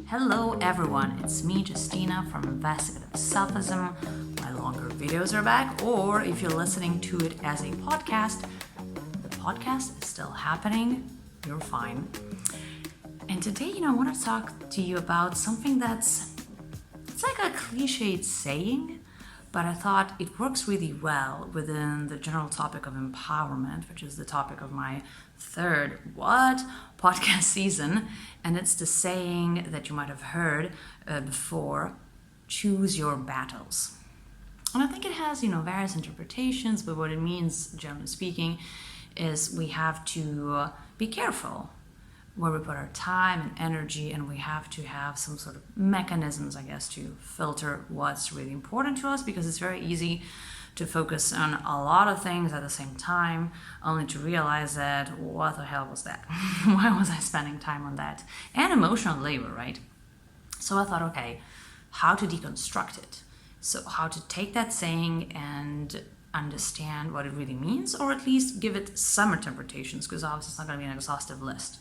Hello everyone, it's me Justina from Investigative Selfism. My longer videos are back, or if you're listening to it as a podcast, the podcast is still happening, you're fine. And today, I want to talk to you about something it's like a cliched saying, but I thought it works really well within the general topic of empowerment, which is the topic of my third podcast season. And it's the saying that you might have heard before: choose your battles. And I think it has, various interpretations, but what it means, generally speaking, is we have to be careful where we put our time and energy, and we have to have some sort of mechanisms, I guess, to filter what's really important to us, because it's very easy to focus on a lot of things at the same time, only to realize that, what the hell was that? Why was I spending time on that? And emotional labor, right? So I thought, okay, how to deconstruct it. So how to take that saying and understand what it really means, or at least give it some interpretations, because obviously it's not going to be an exhaustive list.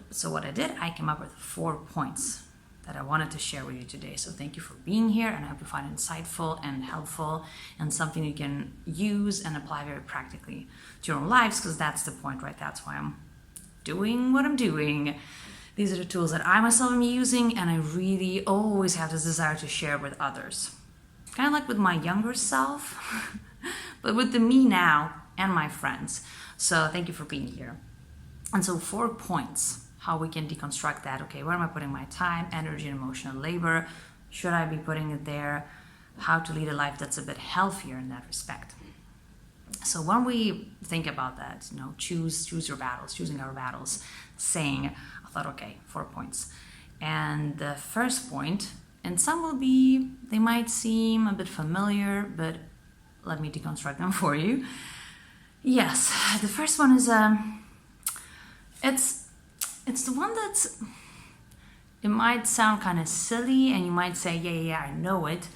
So what I did, I came up with 4 points that I wanted to share with you today. So thank you for being here, and I hope you find it insightful and helpful and something you can use and apply very practically to your own lives, because that's the point, right? That's why I'm doing what I'm doing. These are the tools that I myself am using, and I really always have this desire to share with others. Kind of like with my younger self, but with the me now and my friends. So thank you for being here. And so 4 points, how we can deconstruct that. Okay, where am I putting my time, energy, and emotional labor? Should I be putting it there? How to lead a life that's a bit healthier in that respect. So when we think about that, choose your battles, choosing our battles, saying, I thought, okay, 4 points. And the first point, and some they might seem a bit familiar, but let me deconstruct them for you. Yes, the first one is, it's the one it might sound kind of silly, and you might say, yeah, I know it,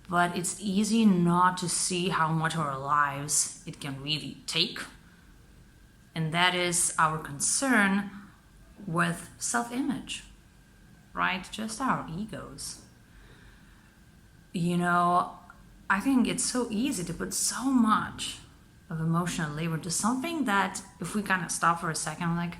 but it's easy not to see how much of our lives it can really take. And that is our concern with self-image, right? Just our egos. I think it's so easy to put so much of emotional labor to something that, if we kind of stop for a second, I'm like,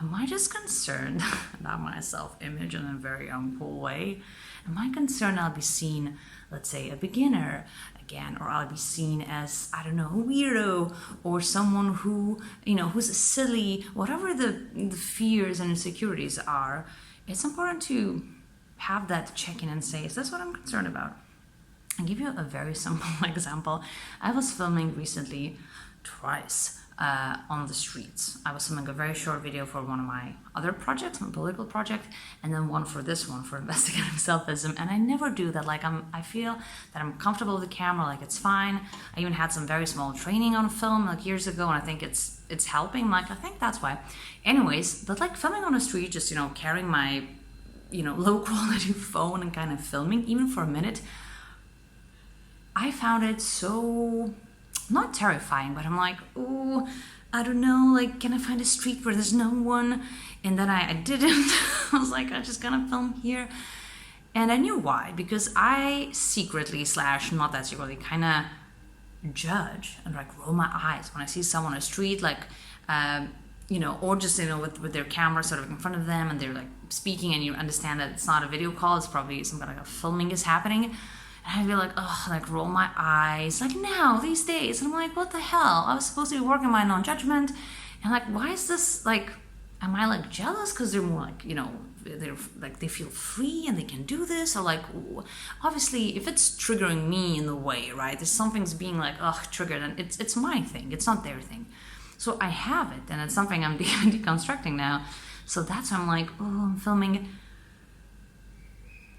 am I just concerned about my self-image in a very uncool way? Am I concerned I'll be seen, let's say, a beginner again, or I'll be seen as, I don't know, a weirdo, or someone who, who's silly, whatever the fears and insecurities are. It's important to have that check-in and say, is this what I'm concerned about? I'll give you a very simple example. I was filming recently twice on the streets. I was filming a very short video for one of my other projects, my political project, and then one for this one, for investigative selfism. And I never do that. I feel that I'm comfortable with the camera, it's fine. I even had some very small training on film years ago, and I think it's helping. I think that's why. Anyways, but filming on the street, just carrying my low quality phone and kind of filming, even for a minute, I found it so, not terrifying, but I'm like, oh, I don't know, can I find a street where there's no one? And then I didn't. I was like, I'm just gonna film here. And I knew why, because I secretly / not that secretly, kind of judge and roll my eyes when I see someone on the street, or just, with their camera sort of in front of them, and they're speaking, and you understand that it's not a video call, it's probably some kind of filming is happening. And I'd be roll my eyes, now, these days. And I'm like, what the hell? I was supposed to be working my non-judgment. And why is this, am I jealous because they're more they're they feel free and they can do this? Or obviously, if it's triggering me in the way, right? There's something's being triggered, and it's my thing. It's not their thing. So I have it, and it's something I'm deconstructing now. So that's why I'm I'm filming.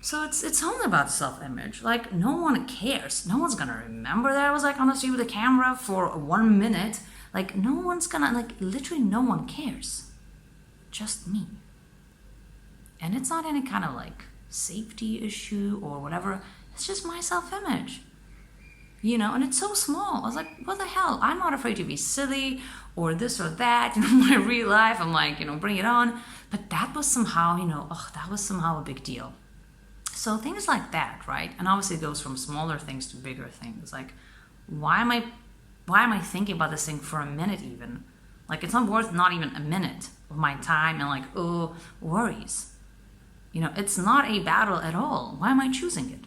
So it's only about self-image. No one cares. No one's gonna remember that I was on the street with a camera for 1 minute. No one's gonna, literally no one cares. Just me. And it's not any kind of safety issue or whatever. It's just my self-image. and it's so small. I was like, what the hell? I'm not afraid to be silly or this or that. My real life, I'm like, bring it on. But that was somehow, that was somehow a big deal. So things like that, right? And obviously it goes from smaller things to bigger things. Like, why am I thinking about this thing for a minute even? Like, it's not worth not even a minute of my time and worries. It's not a battle at all. Why am I choosing it?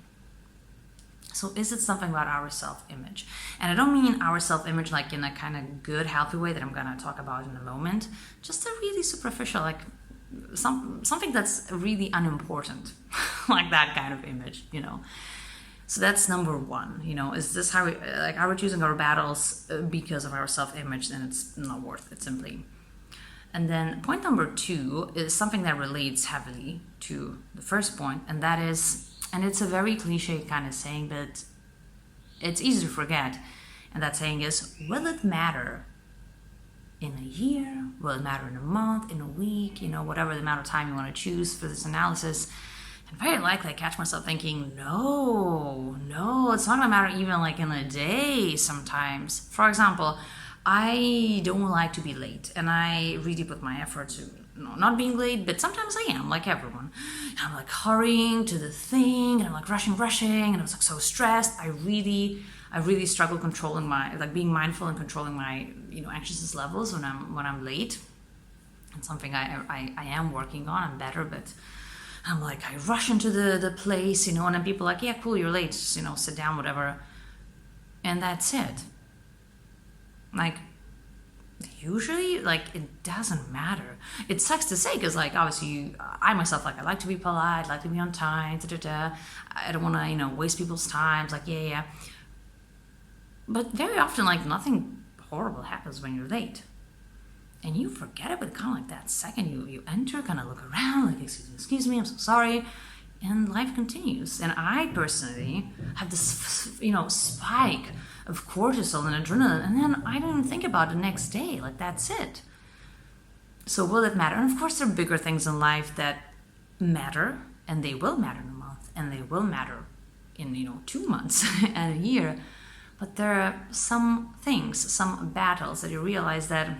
So is it something about our self-image? And I don't mean our self-image like in a kind of good, healthy way that I'm going to talk about in a moment. Just a really superficial, like something that's really unimportant, like that kind of image, So that's number one, is this how are we choosing our battles because of our self-image? Then it's not worth it simply. And then point number two is something that relates heavily to the first point, and that is, and it's a very cliche kind of saying, but it's easy to forget. And that saying is, will it matter in a year? Will it matter in a month, in a week? Whatever the amount of time you want to choose for this analysis. And very likely I catch myself thinking, no, it's not going to matter even like in a day sometimes. For example, I don't like to be late, and I really put my effort to not being late, but sometimes I am, like everyone. And I'm like hurrying to the thing, and I'm like rushing, and I was like so stressed. I really struggle controlling my, like being mindful and controlling my, anxiousness levels when I'm late. It's something I am working on. I'm better, but I'm like, I rush into the place, and then people are like, yeah, cool, you're late, just, sit down, whatever. And that's it. Like, usually, like, it doesn't matter. It sucks to say, because, like, obviously, I myself, like, I like to be polite, like to be on time, I don't want to, waste people's time. Like, yeah. But very often, like, nothing horrible happens when you're late. And you forget it, but kind of like that second you enter, kind of look around, like, excuse me, I'm so sorry. And life continues. And I personally have this, spike of cortisol and adrenaline, and then I don't even think about it the next day. Like, that's it. So will it matter? And of course, there are bigger things in life that matter, and they will matter in a month, and they will matter in 2 months and a year. But there are some things, some battles that you realize that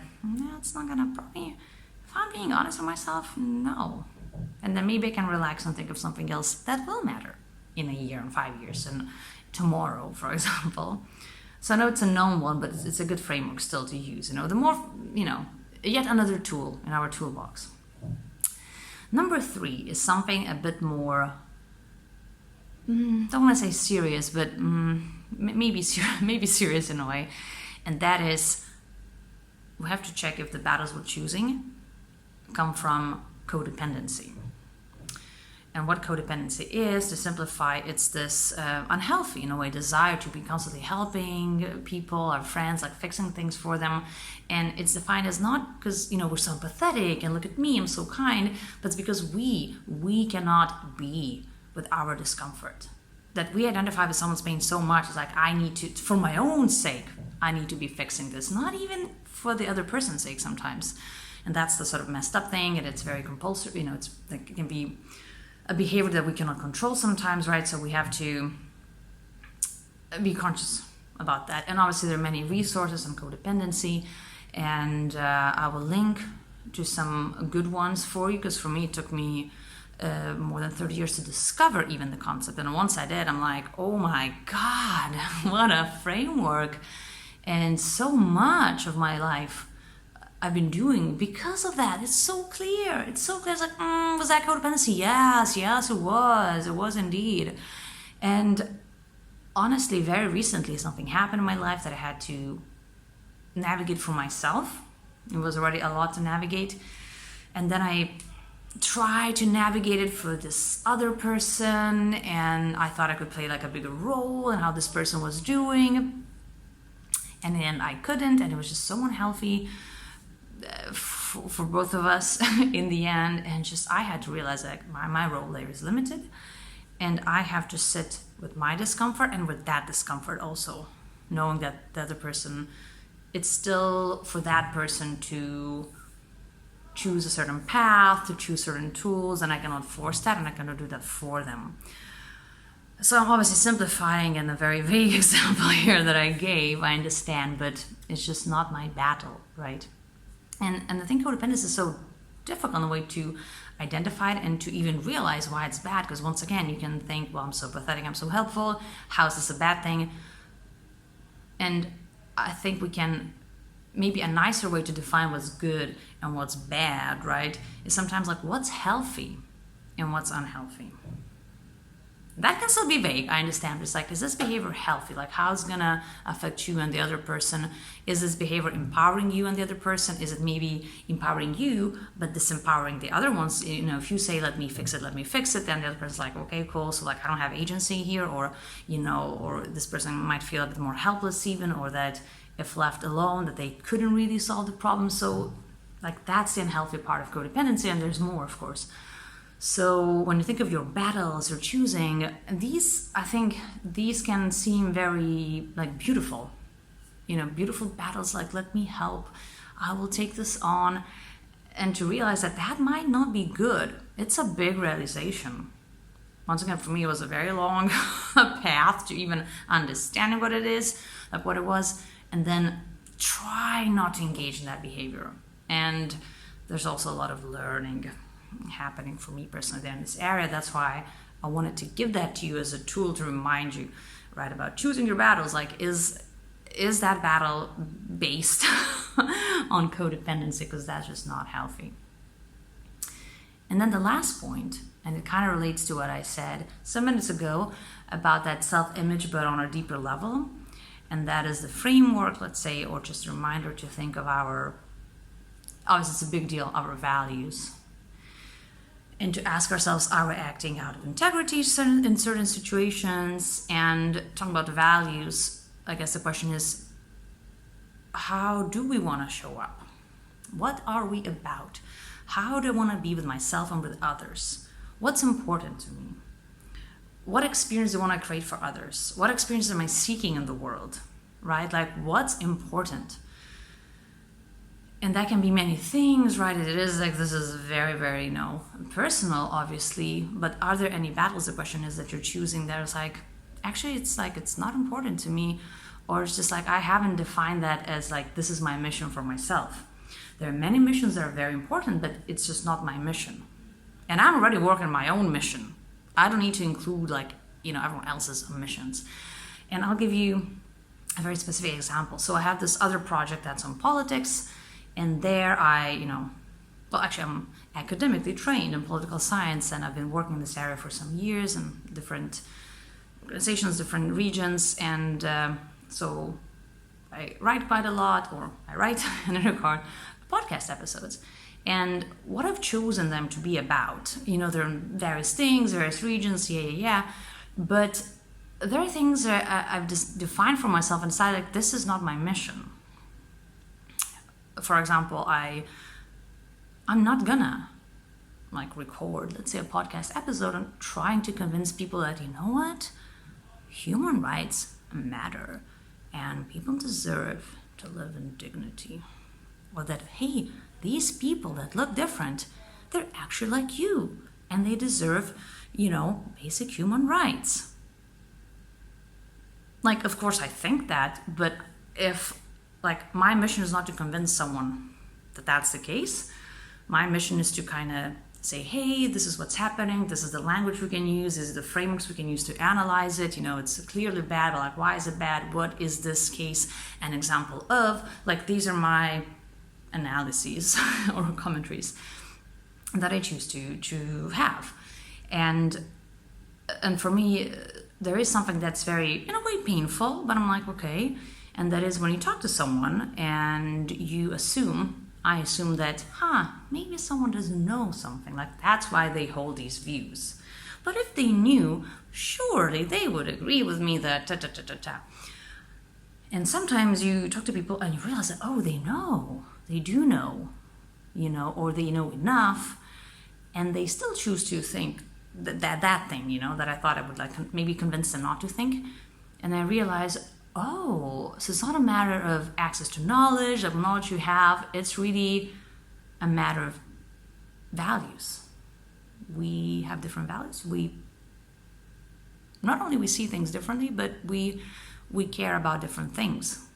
it's not gonna probably. If I'm being honest with myself, no. And then maybe I can relax and think of something else that will matter in a year and 5 years and tomorrow, for example. So I know it's a known one, but it's a good framework still to use. The more, yet another tool in our toolbox. Number 3 is something a bit more, don't want to say serious, but maybe serious in a way. And that is, we have to check if the battles we're choosing come from codependency. And what codependency is, to simplify, it's this unhealthy, in a way, desire to be constantly helping people, our friends, like fixing things for them. And it's defined as not because, we're so empathetic and look at me, I'm so kind, but it's because we cannot be with our discomfort. That we identify with someone's pain so much, it's like, I need to, for my own sake, I need to be fixing this, not even for the other person's sake sometimes. And that's the sort of messed up thing, and it's very compulsory, it can be a behavior that we cannot control sometimes, right? So we have to be conscious about that. And obviously there are many resources on codependency, and I will link to some good ones for you, because for me it took me more than 30 years to discover even the concept. And once I did, I'm like, oh my God, what a framework. And so much of my life I've been doing because of that. It's so clear. It's like, was that codependency? Yes, it was. It was indeed. And honestly, very recently, something happened in my life that I had to navigate for myself. It was already a lot to navigate. And then I tried to navigate it for this other person, and I thought I could play like a bigger role in how this person was doing. And then I couldn't, and it was just so unhealthy for both of us in the end. And just, I had to realize that my role there is limited, and I have to sit with my discomfort and with that discomfort also, knowing that the other person, it's still for that person to choose a certain path, to choose certain tools, and I cannot force that, and I cannot do that for them. So I'm obviously simplifying in a very vague example here that I gave, I understand, but it's just not my battle, right? And I think codependence is so difficult in a way to identify it and to even realize why it's bad, because once again, you can think, well, I'm so pathetic, I'm so helpful, how is this a bad thing? And I think we can, maybe a nicer way to define what's good and what's bad, right, is sometimes like what's healthy and what's unhealthy. That can still be vague, I understand, but it's like, is this behavior healthy? Like, how it's gonna affect you and the other person? Is this behavior empowering you and the other person? Is it maybe empowering you, but disempowering the other ones? You know, if you say, let me fix it, then the other person's like, okay, cool, so like, I don't have agency here, or, you know, or this person might feel a bit more helpless even, or that if left alone, that they couldn't really solve the problem. So, like, that's the unhealthy part of codependency, and there's more, of course. So when you think of your battles you're choosing, I think these can seem very like beautiful, you know, beautiful battles like, let me help, I will take this on, and to realize that that might not be good. It's a big realization. Once again, for me, it was a very long path to even understanding what it is, like what it was, and then try not to engage in that behavior. And there's also a lot of learning happening for me personally there in this area. That's why I wanted to give that to you as a tool to remind you, right, about choosing your battles. Like, is that battle based on codependency? Because that's just not healthy. And then the last point, and it kind of relates to what I said some minutes ago about that self-image, but on a deeper level, and that is the framework, let's say, or just a reminder to think of obviously it's a big deal, our values. And to ask ourselves, are we acting out of integrity in certain situations? And talking about the values, I guess the question is, how do we want to show up? What are we about? How do I want to be with myself and with others? What's important to me? What experience do I want to create for others? What experience am I seeking in the world, right? Like, what's important? And that can be many things, right? It is like, this is very, very, personal, obviously. But are there any battles? The question is that you're choosing that is like, actually, it's like, it's not important to me. Or it's just like, I haven't defined that as like, this is my mission for myself. There are many missions that are very important, but it's just not my mission. And I'm already working my own mission. I don't need to include like, everyone else's missions. And I'll give you a very specific example. So I have this other project that's on politics. And there I'm academically trained in political science, and I've been working in this area for some years in different organizations, different regions, and so I write quite a lot, or I write and record podcast episodes. And what I've chosen them to be about, there are various things, various regions, but there are things that I've just defined for myself and decided, like, this is not my mission. For example, I'm not gonna record, let's say, a podcast episode and trying to convince people that, what? Human rights matter and people deserve to live in dignity. Or that, hey, these people that look different, they're actually like you and they deserve, basic human rights. Like, of course I think that, but if my mission is not to convince someone that that's the case. My mission is to kind of say, hey, this is what's happening. This is the language we can use. This is the frameworks we can use to analyze it. It's clearly bad, but why is it bad? What is this case an example of? These are my analyses or commentaries that I choose to have. And for me, there is something that's very, in a way, painful, but I'm like, okay. And that is when you talk to someone and I assume that, maybe someone doesn't know something. That's why they hold these views. But if they knew, surely they would agree with me that ta-ta-ta-ta-ta. And sometimes you talk to people and you realize that, they know. They do know, or they know enough. And they still choose to think that thing, that I thought I would maybe convince them not to think. And I realize, so it's not a matter of access to knowledge, of knowledge you have. It's really a matter of values. We have different values. not only we see things differently, but we care about different things.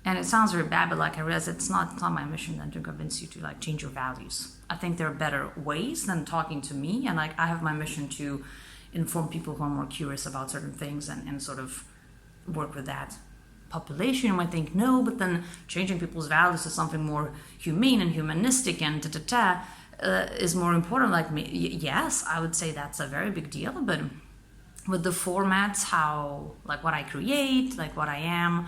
And it sounds very bad, but like I realize it's not my mission then to convince you to like change your values. I think there are better ways than talking to me, and like I have my mission to inform people who are more curious about certain things and sort of work with that population. You might think no, but then changing people's values to something more humane and humanistic and is more important. Like yes, I would say that's a very big deal, but with the formats, how like what I create, like what I am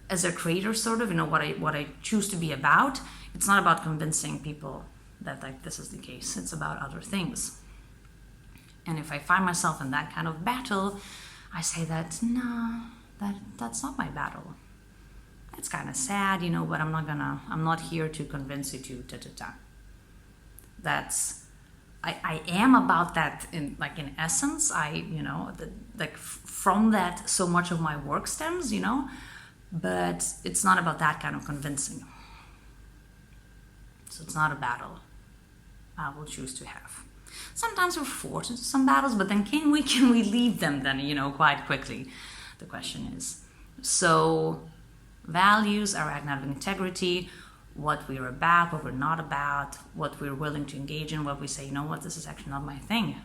as a creator, sort of, what I choose to be about, it's not about convincing people that like this is the case. It's about other things. And if I find myself in that kind of battle, I say that no, that's not my battle. It's kind of sad, but I'm not here to convince you to I am about that in essence. From that so much of my work stems, but it's not about that kind of convincing. So it's not a battle I will choose to have. Sometimes we're forced into some battles, but then can we leave them then, quite quickly? The question is. So values are acting out of integrity, what we're about, what we're not about, what we're willing to engage in, what we say, this is actually not my thing.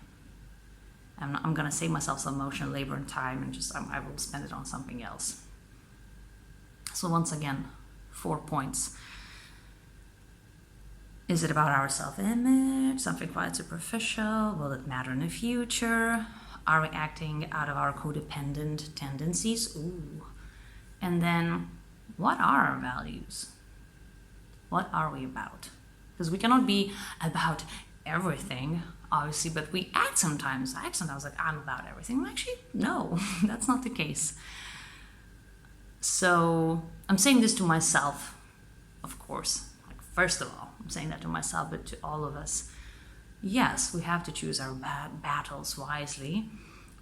I'm going to save myself some emotional labor and time and I will spend it on something else. So once again, 4 points. Is it about our self-image? Something quite superficial? Will it matter in the future? Are we acting out of our codependent tendencies? Ooh. And then, what are our values? What are we about? Because we cannot be about everything, obviously, but we act sometimes like I'm about everything. Actually, no, that's not the case. So I'm saying this to myself, of course. First of all, I'm saying that to myself, but to all of us. Yes, we have to choose our battles wisely,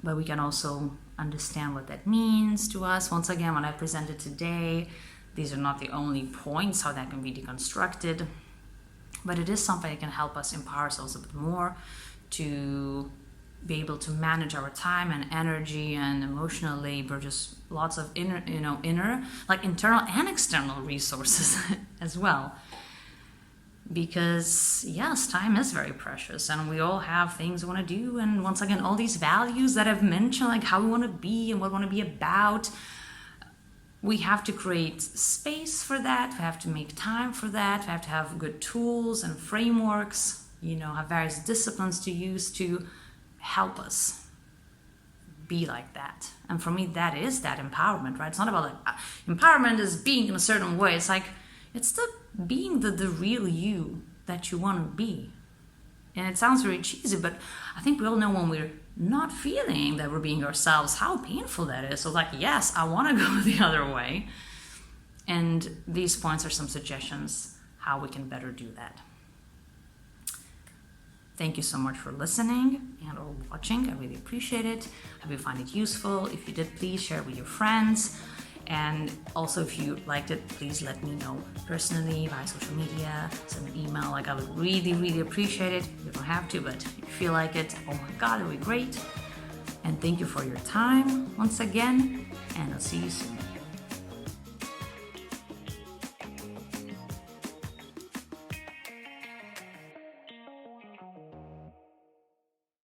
but we can also understand what that means to us. Once again, when I presented today, these are not the only points how that can be deconstructed, but it is something that can help us empower ourselves a bit more to be able to manage our time and energy and emotional labor, just lots of internal, internal and external resources as well. Because yes, time is very precious and we all have things we want to do, and once again, all these values that I've mentioned, like how we want to be and what we want to be about, we have to create space for that, we have to make time for that, we have to have good tools and frameworks, have various disciplines to use to help us be like that. And for me, that is that empowerment, right? It's not about empowerment is being in a certain way. It's the being the real you that you want to be. And it sounds very cheesy, but I think we all know when we're not feeling that we're being ourselves, how painful that is. So yes, I want to go the other way. And these points are some suggestions how we can better do that. Thank you so much for listening and or watching. I really appreciate it. I hope you find it useful. If you did, please share it with your friends. And also, if you liked it, please let me know personally via social media, send an email. I would really, really appreciate it. You don't have to, but if you feel like it, oh my God, it would be great. And thank you for your time once again, and I'll see you soon.